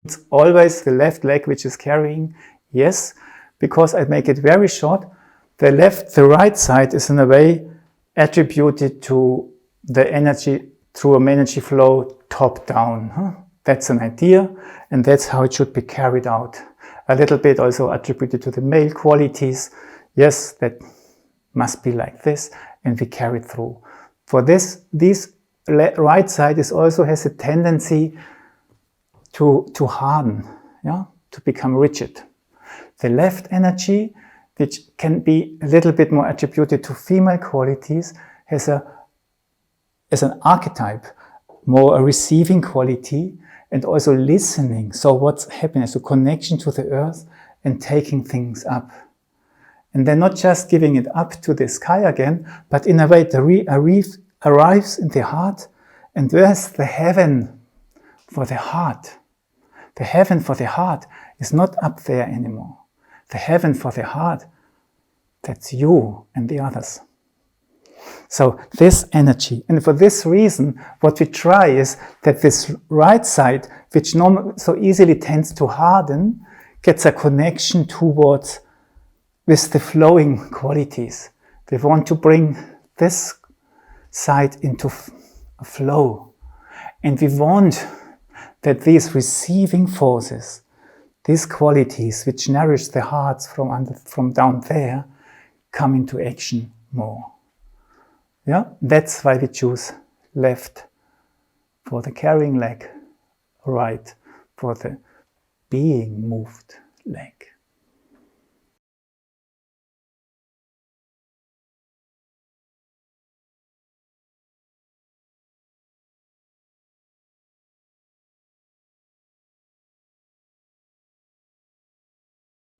It's always the left leg which is carrying. Yes, because I make it very short. The right side is in a way attributed to the energy through an energy flow top down. That's an idea, and that's how it should be carried out. A little bit also attributed to the male qualities. Yes, that must be like this, and we carry it through. For this right side also has a tendency to harden, to become rigid. The left energy, which can be a little bit more attributed to female qualities, has an archetype, more a receiving quality, and also listening. So what's happening is a connection to the earth and taking things up. And then not just giving it up to the sky again, but in a way it arrives in the heart, and there's the heaven for the heart. The heaven for the heart is not up there anymore. The heaven for the heart, that's you and the others. So this energy, and for this reason, what we try is that this right side, which so easily tends to harden, gets a connection towards with the flowing qualities. We want to bring this side into a flow. And we want that these receiving forces, these qualities which nourish the hearts from down there, come into action more. Yeah, that's why we choose left for the carrying leg, right for the being moved leg.